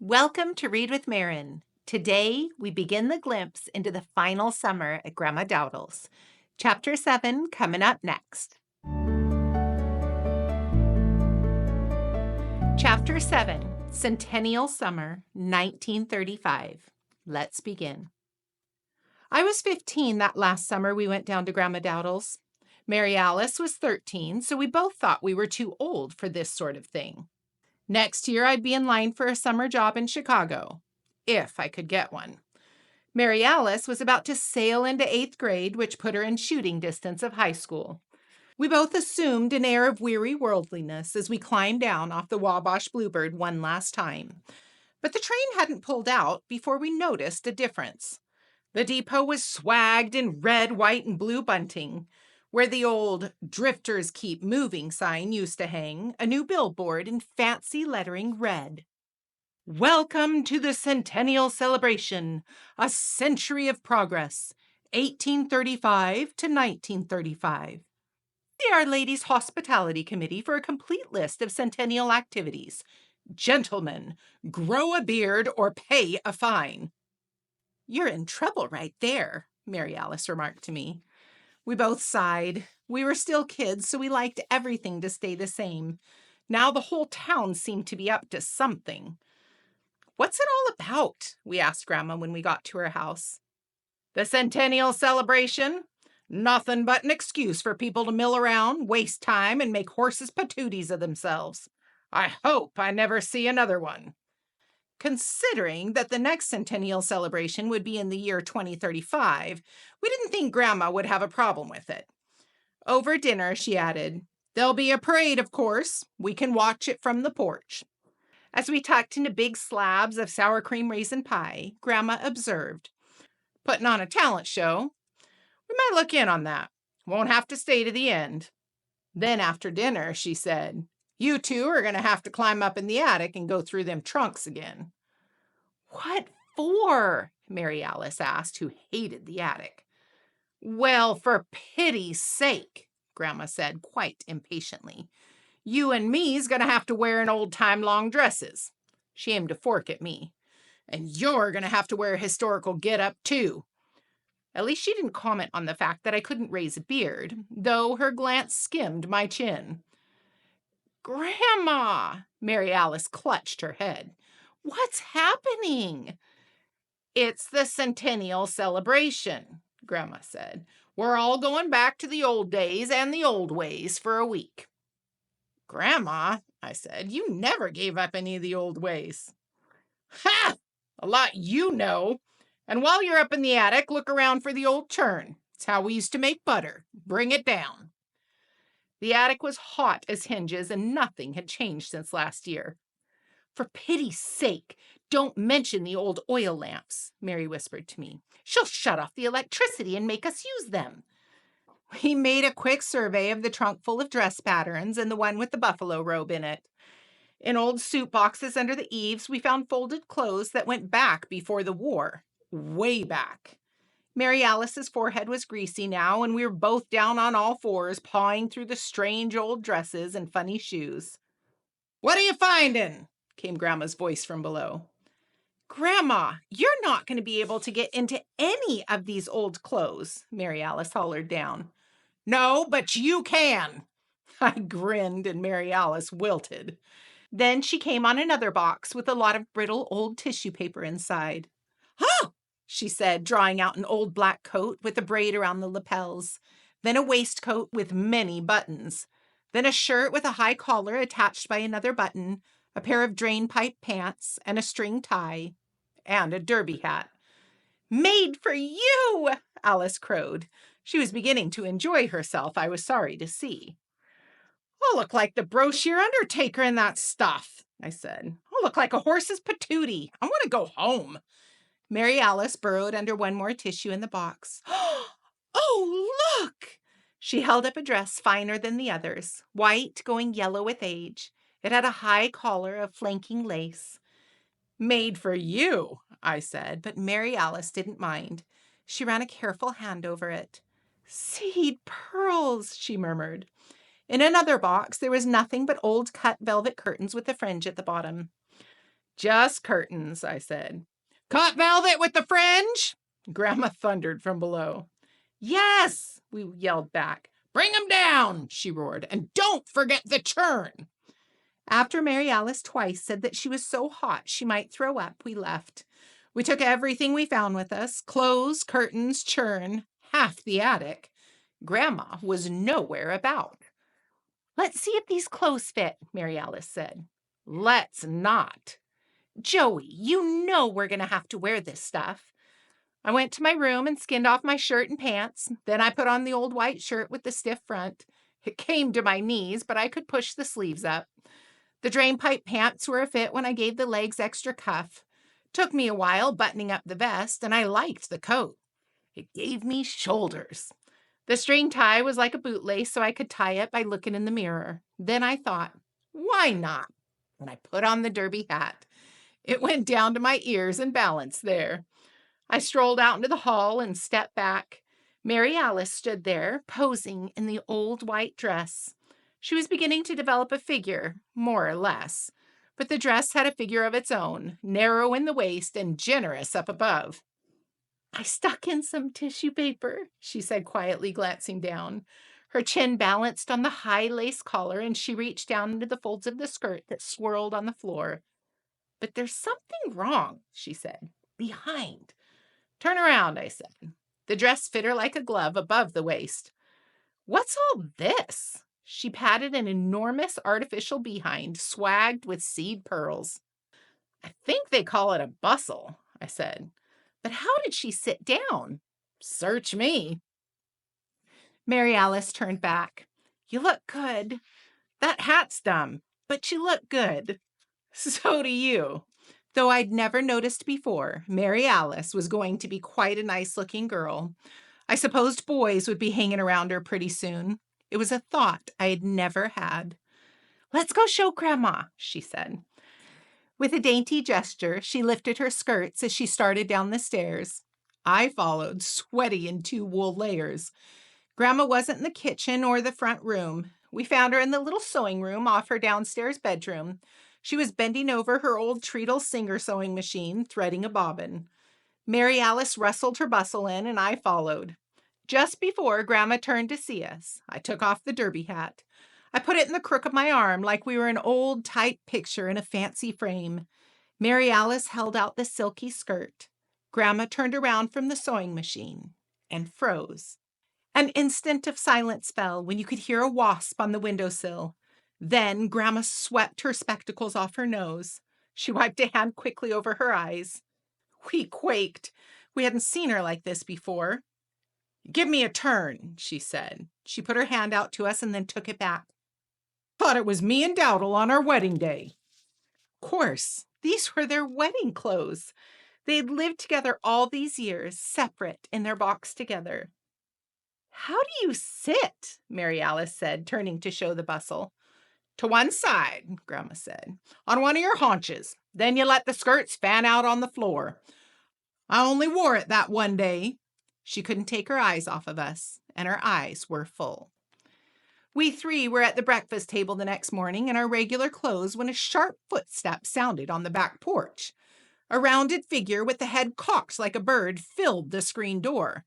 Welcome to Read with Maren. Today, we begin the glimpse into the final summer at Grandma Dowdel's. Chapter 7 coming up next. Chapter 7, Centennial Summer, 1935. Let's begin. I was 15 that last summer we went down to Grandma Dowdel's. Mary Alice was 13, so we both thought we were too old for this sort of thing. Next year, I'd be in line for a summer job in Chicago, if I could get one. Mary Alice was about to sail into 8th grade, which put her in shooting distance of high school. We both assumed an air of weary worldliness as we climbed down off the Wabash Bluebird one last time. But the train hadn't pulled out before we noticed a difference. The depot was swagged in red, white, and blue bunting. Where the old "Drifters Keep Moving" sign used to hang, a new billboard in fancy lettering read, "Welcome to the Centennial Celebration, a century of progress, 1835 to 1935. The Our Lady's Hospitality Committee for a complete list of centennial activities. Gentlemen, grow a beard or pay a fine." "You're in trouble right there," Mary Alice remarked to me. We both sighed. We were still kids, so we liked everything to stay the same. Now the whole town seemed to be up to something. "What's it all about?" we asked Grandma when we got to her house. "The Centennial Celebration? Nothing but an excuse for people to mill around, waste time, and make horses patooties of themselves. I hope I never see another one." Considering that the next centennial celebration would be in the year 2035, we didn't think Grandma would have a problem with it. Over dinner, she added, "There'll be a parade, of course. We can watch it from the porch." As we tucked into big slabs of sour cream raisin pie, Grandma observed, "Putting on a talent show? We might look in on that. Won't have to stay to the end." Then after dinner, she said, "You two are going to have to climb up in the attic and go through them trunks again." "What for?" Mary Alice asked, who hated the attic. "Well, for pity's sake," Grandma said quite impatiently. "You and me's going to have to wear an old-time long dresses." She aimed a fork at me. "And you're going to have to wear a historical get-up, too." At least she didn't comment on the fact that I couldn't raise a beard, though her glance skimmed my chin. "Grandma!" Mary Alice clutched her head. "What's happening?" "It's the Centennial Celebration," Grandma said. "We're all going back to the old days and the old ways for a week." "Grandma," I said, "you never gave up any of the old ways." "Ha! A lot you know. And while you're up in the attic, look around for the old churn. It's how we used to make butter. Bring it down." The attic was hot as hinges, and nothing had changed since last year. "For pity's sake, don't mention the old oil lamps," Mary whispered to me. "She'll shut off the electricity and make us use them." We made a quick survey of the trunk full of dress patterns and the one with the buffalo robe in it. In old suit boxes under the eaves, we found folded clothes that went back before the war. Way back. Mary Alice's forehead was greasy now, and we were both down on all fours, pawing through the strange old dresses and funny shoes. "What are you finding?" came Grandma's voice from below. "Grandma, you're not going to be able to get into any of these old clothes," Mary Alice hollered down. "No, but you can." I grinned, and Mary Alice wilted. Then she came on another box with a lot of brittle old tissue paper inside. "Huh!" she said, drawing out an old black coat with a braid around the lapels, then a waistcoat with many buttons, then a shirt with a high collar attached by another button, a pair of drain-pipe pants, and a string tie, and a derby hat. "Made for you!" Alice crowed. She was beginning to enjoy herself, I was sorry to see. "I'll look like the brochure undertaker in that stuff," I said. "I'll look like a horse's patootie. I want to go home." Mary Alice burrowed under one more tissue in the box. "Oh, look!" She held up a dress finer than the others, white going yellow with age. It had a high collar of flanking lace. "Made for you," I said, but Mary Alice didn't mind. She ran a careful hand over it. "Seed pearls," she murmured. In another box, there was nothing but old cut velvet curtains with a fringe at the bottom. Just curtains, I said. Cut velvet with the fringe? Grandma thundered from below. Yes, we yelled back. Bring 'em down, she roared, and don't forget the churn. After Mary Alice twice said that she was so hot she might throw up, we left. We took everything we found with us, clothes, curtains, churn, half the attic. Grandma was nowhere about. Let's see if these clothes fit, Mary Alice said. Let's not. Joey, you know we're going to have to wear this stuff. I went to my room and skinned off my shirt and pants. Then I put on the old white shirt with the stiff front. It came to my knees, but I could push the sleeves up. The drain pipe pants were a fit when I gave the legs extra cuff. Took me a while buttoning up the vest, and I liked the coat. It gave me shoulders. The string tie was like a bootlace, so I could tie it by looking in the mirror. Then I thought, why not? And I put on the derby hat. It went down to my ears and balanced there. I strolled out into the hall and stepped back. Mary Alice stood there, posing in the old white dress. She was beginning to develop a figure, more or less. But the dress had a figure of its own, narrow in the waist and generous up above. I stuck in some tissue paper, she said quietly, glancing down. Her chin balanced on the high lace collar, and she reached down into the folds of the skirt that swirled on the floor. But there's something wrong, she said. Behind. Turn around, I said. The dress fit her like a glove above the waist. What's all this? She patted an enormous artificial behind, swagged with seed pearls. I think they call it a bustle, I said. But how did she sit down? Search me. Mary Alice turned back. You look good. That hat's dumb, but you look good. So do you. Though I'd never noticed before, Mary Alice was going to be quite a nice-looking girl. I supposed boys would be hanging around her pretty soon. It was a thought I had never had. Let's go show Grandma, she said. With a dainty gesture, she lifted her skirts as she started down the stairs. I followed, sweaty in 2 wool layers. Grandma wasn't in the kitchen or the front room. We found her in the little sewing room off her downstairs bedroom. She was bending over her old treadle Singer sewing machine, threading a bobbin. Mary Alice rustled her bustle in, and I followed. Just before Grandma turned to see us, I took off the derby hat. I put it in the crook of my arm like we were an old type picture in a fancy frame. Mary Alice held out the silky skirt. Grandma turned around from the sewing machine and froze. An instant of silence fell when you could hear a wasp on the windowsill. Then Grandma swept her spectacles off her nose. She wiped a hand quickly over her eyes. We quaked. We hadn't seen her like this before. Give me a turn, she said. She put her hand out to us and then took it back. Thought it was me and Dowdel on our wedding day. Of course, these were their wedding clothes. They'd lived together all these years, separate in their box together. How do you sit? Mary Alice said, turning to show the bustle. To one side, Grandma said, on one of your haunches. Then you let the skirts fan out on the floor. I only wore it that one day. She couldn't take her eyes off of us, and her eyes were full. We 3 were at the breakfast table the next morning in our regular clothes when a sharp footstep sounded on the back porch. A rounded figure with the head cocked like a bird filled the screen door.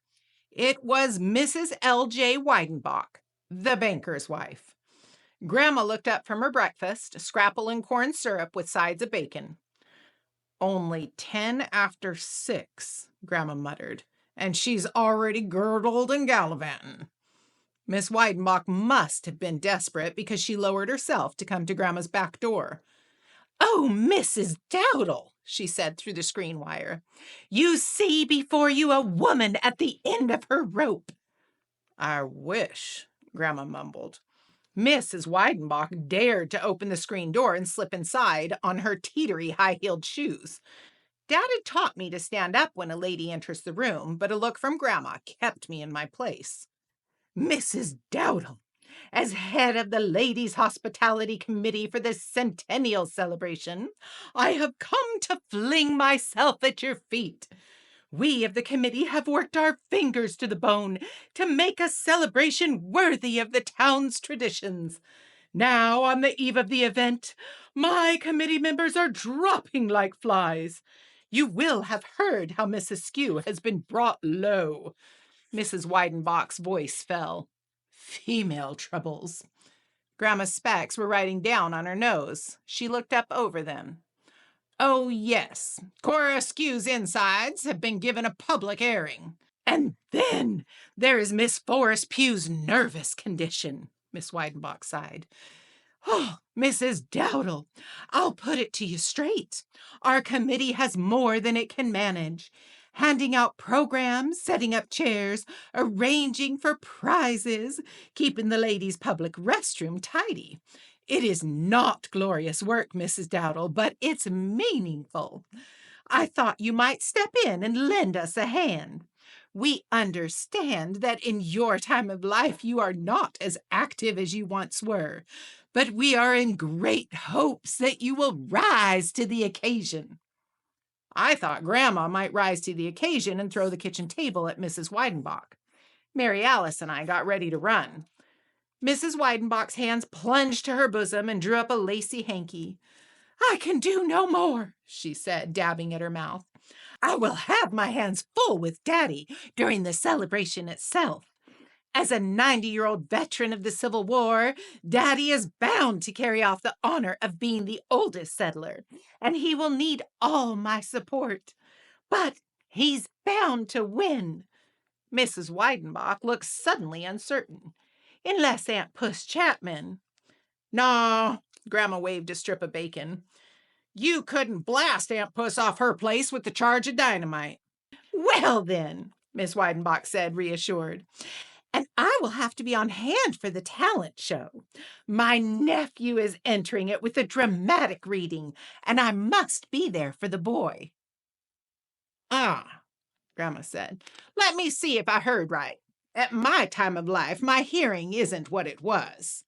It was Mrs. L.J. Weidenbach, the banker's wife. Grandma looked up from her breakfast, scrapple and corn syrup with sides of bacon. Only 10 after 6, Grandma muttered, and she's already girdled and gallivanting. Miss Weidenbach must have been desperate because she lowered herself to come to Grandma's back door. Oh, Mrs. Dowdel, she said through the screen wire. You see before you a woman at the end of her rope. I wish, Grandma mumbled. Mrs. Weidenbach dared to open the screen door and slip inside on her teetery high-heeled shoes. Dad had taught me to stand up when a lady enters the room, but a look from Grandma kept me in my place. Mrs. Dowdel, as head of the Ladies' Hospitality Committee for the Centennial celebration, I have come to fling myself at your feet. We of the committee have worked our fingers to the bone to make a celebration worthy of the town's traditions. Now, on the eve of the event, my committee members are dropping like flies. You will have heard how Mrs. Skew has been brought low. Mrs. Weidenbach's voice fell. Female troubles. Grandma's specs were riding down on her nose. She looked up over them. Oh, yes, Cora Skew's insides have been given a public airing. And then there is Miss Forrest Pugh's nervous condition, Miss Weidenbach sighed. Oh, Mrs. Dowdel, I'll put it to you straight. Our committee has more than it can manage. Handing out programs, setting up chairs, arranging for prizes, keeping the ladies' public restroom tidy. It is not glorious work, Mrs. Dowdel, but it's meaningful. I thought you might step in and lend us a hand. We understand that in your time of life you are not as active as you once were, but we are in great hopes that you will rise to the occasion. I thought Grandma might rise to the occasion and throw the kitchen table at Mrs. Weidenbach. Mary Alice and I got ready to run. Mrs. Weidenbach's hands plunged to her bosom and drew up a lacy hanky. I can do no more, she said, dabbing at her mouth. I will have my hands full with Daddy during the celebration itself. As a 90-year-old veteran of the Civil War, Daddy is bound to carry off the honor of being the oldest settler, and he will need all my support. But he's bound to win. Mrs. Weidenbach looked suddenly uncertain. Unless Aunt Puss Chapman. No, Grandma waved a strip of bacon. You couldn't blast Aunt Puss off her place with the charge of dynamite. Well then, Miss Weidenbach said, reassured. And I will have to be on hand for the talent show. My nephew is entering it with a dramatic reading, and I must be there for the boy. Ah, Grandma said. Let me see if I heard right. At my time of life, my hearing isn't what it was.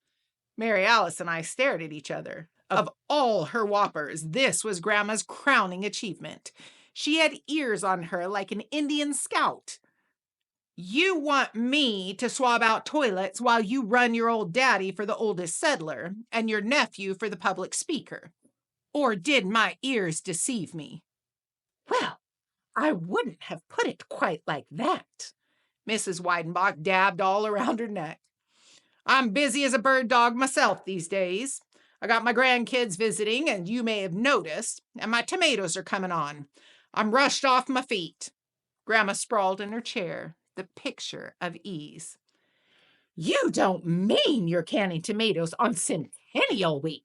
Mary Alice and I stared at each other. Of all her whoppers, this was Grandma's crowning achievement. She had ears on her like an Indian scout. You want me to swab out toilets while you run your old daddy for the oldest settler and your nephew for the public speaker. Or did my ears deceive me? Well, I wouldn't have put it quite like that. Mrs. Weidenbach dabbed all around her neck. I'm busy as a bird dog myself these days. I got my grandkids visiting, and you may have noticed, and my tomatoes are coming on. I'm rushed off my feet. Grandma sprawled in her chair, the picture of ease. You don't mean you're canning tomatoes on Centennial Week?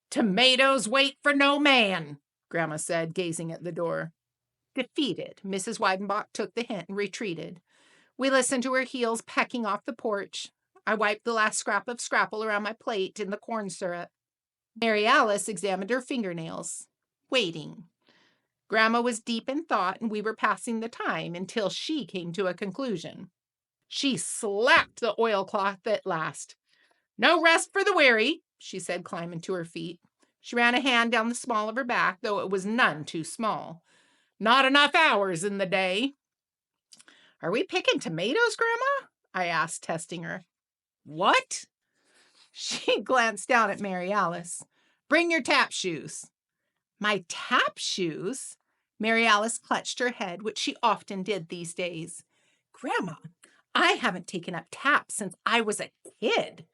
Tomatoes wait for no man, Grandma said, gazing at the door. Defeated, Mrs. Weidenbach took the hint and retreated. We listened to her heels pecking off the porch. I wiped the last scrap of scrapple around my plate in the corn syrup. Mary Alice examined her fingernails, waiting. Grandma was deep in thought, and we were passing the time until she came to a conclusion. She slapped the oilcloth at last. No rest for the weary, she said, climbing to her feet. She ran a hand down the small of her back, though it was none too small. Not enough hours in the day. Are we picking tomatoes, Grandma? I asked, testing her. What? She glanced down at Mary Alice. Bring your tap shoes. My tap shoes? Mary Alice clutched her head, which she often did these days. Grandma, I haven't taken up tap since I was a kid.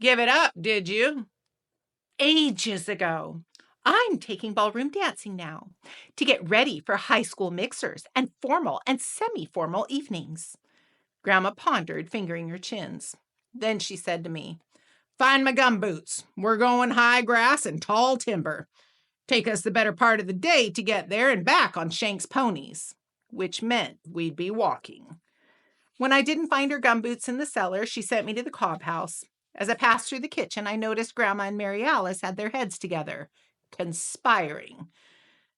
Give it up, did you? Ages ago. I'm taking ballroom dancing now to get ready for high school mixers and formal and semi-formal evenings. Grandma pondered, fingering her chins. Then she said to me, Find my gumboots. We're going high grass and tall timber. Take us the better part of the day to get there and back on Shank's ponies, which meant we'd be walking. When I didn't find her gumboots in the cellar, she sent me to the cob house. As I passed through the kitchen, I noticed Grandma and Mary Alice had their heads together, conspiring.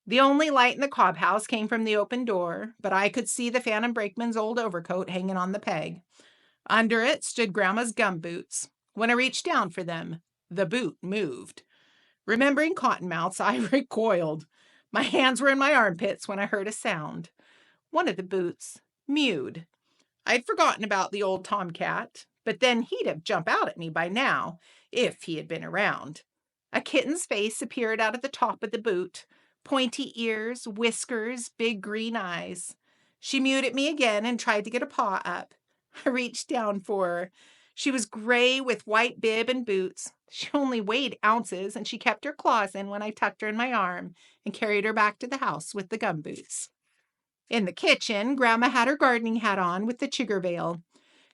The only light in the cob house came from the open door, but I could see the Phantom Brakeman's old overcoat hanging on the peg. Under it stood Grandma's gumboots. When I reached down for them, the boot moved. Remembering Cottonmouths, I recoiled. My hands were in my armpits when I heard a sound. One of the boots mewed. I'd forgotten about the old tomcat, but then he'd have jumped out at me by now, if he had been around. A kitten's face appeared out of the top of the boot. Pointy ears, whiskers, big green eyes. She mewed at me again and tried to get a paw up. I reached down for her. She was gray with white bib and boots. She only weighed ounces, and she kept her claws in when I tucked her in my arm and carried her back to the house with the gumboots. In the kitchen, Grandma had her gardening hat on with the chigger veil.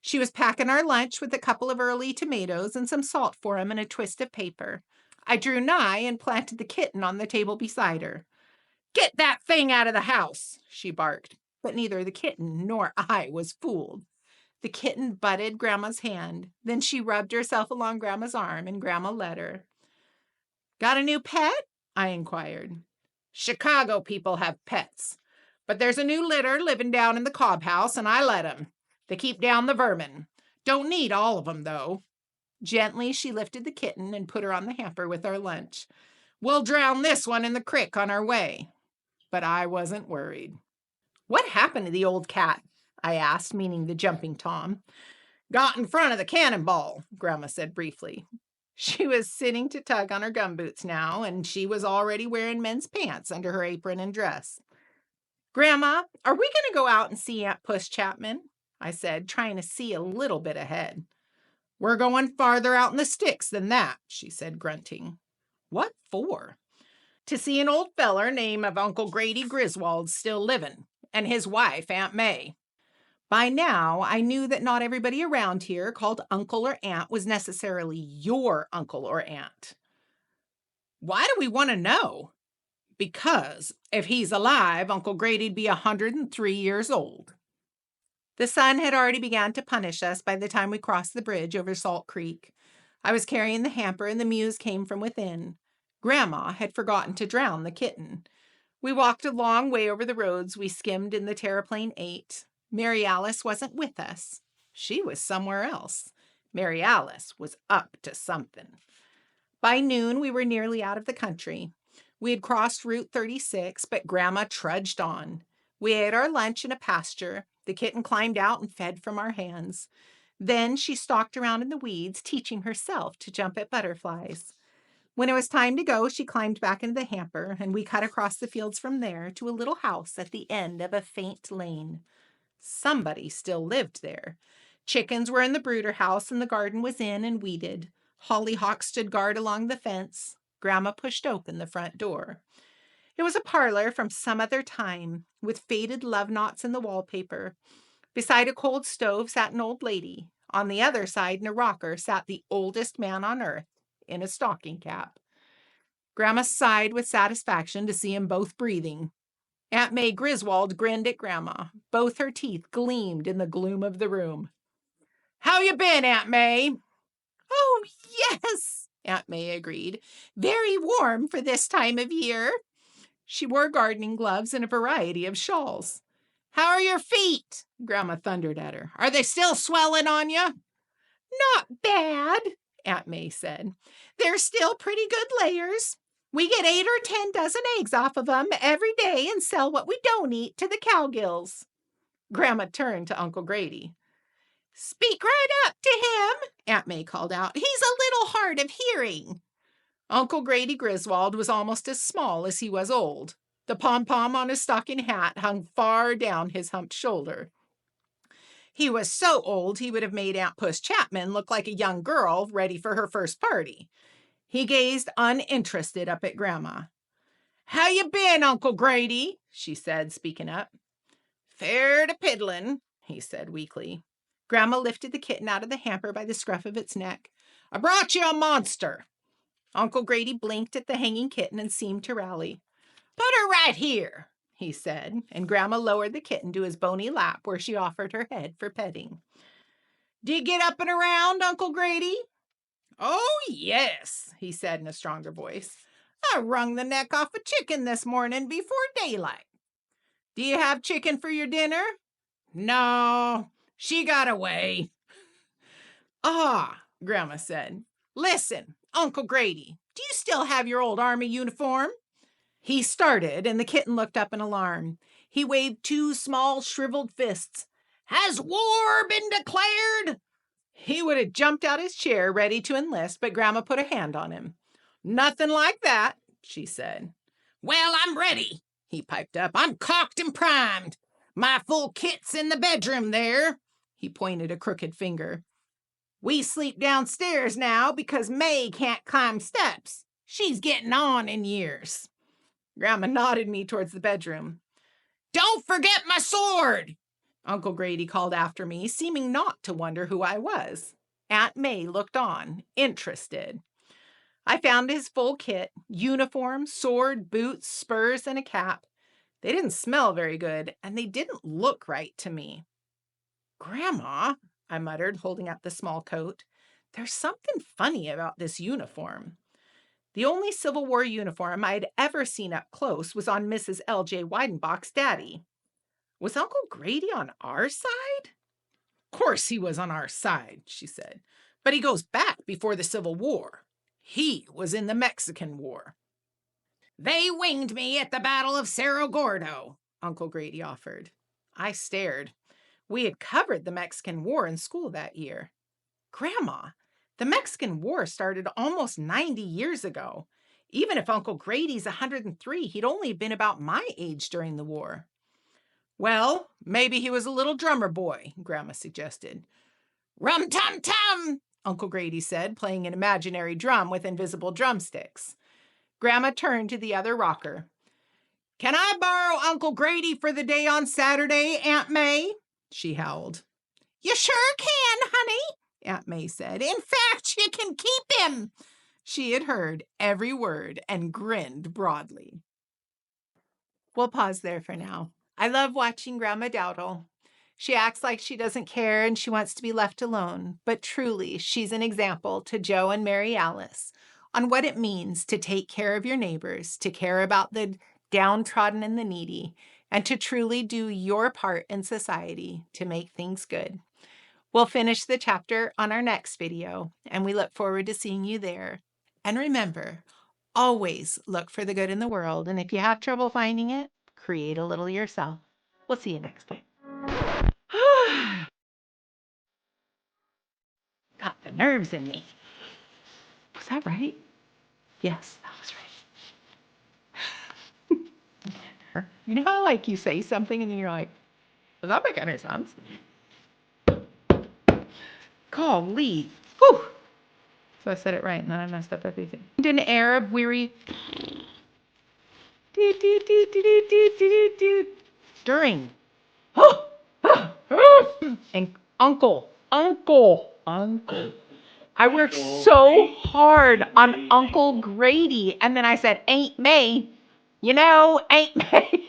She was packing our lunch with a couple of early tomatoes and some salt for him and a twist of paper. I drew nigh and planted the kitten on the table beside her. "Get that thing out of the house," she barked, but neither the kitten nor I was fooled. The kitten butted Grandma's hand. Then she rubbed herself along Grandma's arm, and Grandma let her. "Got a new pet?" I inquired. "Chicago people have pets, but there's a new litter living down in the Cobb house, and I let 'em. They keep down the vermin. Don't need all of 'em, though." Gently, she lifted the kitten and put her on the hamper with our lunch. "We'll drown this one in the creek on our way." But I wasn't worried. "What happened to the old cat?" I asked, meaning the jumping Tom. "Got in front of the cannonball," Grandma said briefly. She was sitting to tug on her gumboots now, and she was already wearing men's pants under her apron and dress. "Grandma, are we going to go out and see Aunt Puss Chapman?" I said, trying to see a little bit ahead. "We're going farther out in the sticks than that," she said, grunting. "What for?" "To see an old feller named of Uncle Grady Griswold still living, and his wife, Aunt May." By now, I knew that not everybody around here called uncle or aunt was necessarily your uncle or aunt. "Why do we want to know?" "Because if he's alive, Uncle Grady'd be 103 years old." The sun had already begun to punish us by the time we crossed the bridge over Salt Creek. I was carrying the hamper, and the mews came from within. Grandma had forgotten to drown the kitten. We walked a long way over the roads we skimmed in the Terraplane 8. Mary Alice wasn't with us. She was somewhere else. Mary Alice was up to something. By noon, we were nearly out of the country. We had crossed Route 36, but Grandma trudged on. We ate our lunch in a pasture. The kitten climbed out and fed from our hands. Then she stalked around in the weeds, teaching herself to jump at butterflies. When it was time to go, she climbed back into the hamper, and we cut across the fields from there to a little house at the end of a faint lane. Somebody still lived there. Chickens were in the brooder house, and the garden was in and weeded. Hollyhocks stood guard along the fence. Grandma pushed open the front door. It was a parlor from some other time, with faded love knots in the wallpaper. Beside a cold stove sat an old lady. On the other side, in a rocker, sat the oldest man on earth, in a stocking cap. Grandma sighed with satisfaction to see 'em both breathing. Aunt May Griswold grinned at Grandma. Both her teeth gleamed in the gloom of the room. "How you been, Aunt May?" "Oh, yes," Aunt May agreed. "Very warm for this time of year." She wore gardening gloves and a variety of shawls. "How are your feet?" Grandma thundered at her. "Are they still swelling on you?" "Not bad," Aunt May said. "They're still pretty good layers. We get 8 or 10 dozen eggs off of them every day and sell what we don't eat to the cowgills." Grandma turned to Uncle Grady. "Speak right up to him," Aunt May called out. "He's a little hard of hearing." Uncle Grady Griswold was almost as small as he was old. The pom-pom on his stocking hat hung far down his humped shoulder. He was so old he would have made Aunt Puss Chapman look like a young girl ready for her first party. He gazed uninterested up at Grandma. "How you been, Uncle Grady?" she said, speaking up. "Fair to piddlin'," he said weakly. Grandma lifted the kitten out of the hamper by the scruff of its neck. "I brought you a monster." Uncle Grady blinked at the hanging kitten and seemed to rally. "Put her right here," he said, and Grandma lowered the kitten to his bony lap where she offered her head for petting. "Do you get up and around, Uncle Grady?" "Oh, yes," he said in a stronger voice. "I wrung the neck off a chicken this morning before daylight." "Do you have chicken for your dinner?" "No, she got away." "Ah," Grandma said. "Listen, Uncle Grady, do you still have your old army uniform?" He started, and the kitten looked up in alarm. He waved 2 small, shriveled fists. "Has war been declared?" He would have jumped out his chair ready to enlist, but Grandma put a hand on him. "Nothing like that," she said. "Well, I'm ready," he piped up. "I'm cocked and primed. My full kit's in the bedroom there." He pointed a crooked finger. "We sleep downstairs now because May can't climb steps. She's getting on in years." Grandma nodded me towards the bedroom. "Don't forget my sword," Uncle Grady called after me, seeming not to wonder who I was. Aunt May looked on, interested. I found his full kit: uniform, sword, boots, spurs, and a cap. They didn't smell very good, and they didn't look right to me. "Grandma," I muttered, holding up the small coat, "there's something funny about this uniform." The only Civil War uniform I'd ever seen up close was on Mrs. L.J. Weidenbach's daddy. Was Uncle Grady on our side? "Course he was on our side," she said, "but he goes back before the Civil War. He was in the Mexican War." "They winged me at the Battle of Cerro Gordo," Uncle Grady offered. I stared. We had covered the Mexican War in school that year. "Grandma, the Mexican War started almost 90 years ago. Even if Uncle Grady's 103, he'd only been about my age during the war." "Well, maybe he was a little drummer boy," Grandma suggested. "Rum-tum-tum," Uncle Grady said, playing an imaginary drum with invisible drumsticks. Grandma turned to the other rocker. "Can I borrow Uncle Grady for the day on Saturday, Aunt May?" she howled. "You sure can, honey," Aunt May said. "In fact, you can keep him." She had heard every word and grinned broadly. We'll pause there for now. I love watching Grandma Dowdel. She acts like she doesn't care and she wants to be left alone, but truly, she's an example to Joe and Mary Alice on what it means to take care of your neighbors, to care about the downtrodden and the needy, and to truly do your part in society to make things good. We'll finish the chapter on our next video, and we look forward to seeing you there. And remember, always look for the good in the world, and if you have trouble finding it, create a little yourself. We'll see you next time. Got the nerves in me. Was that right? Yes, that was right. You know how like you say something and then you're like, does that make any sense? Golly. Whew. So I said it right and then I messed up everything. An Arab weary. During. And uncle. I worked so hard on Uncle Grady, and then I said, Aunt May. You know, Aunt May.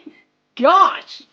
Gosh.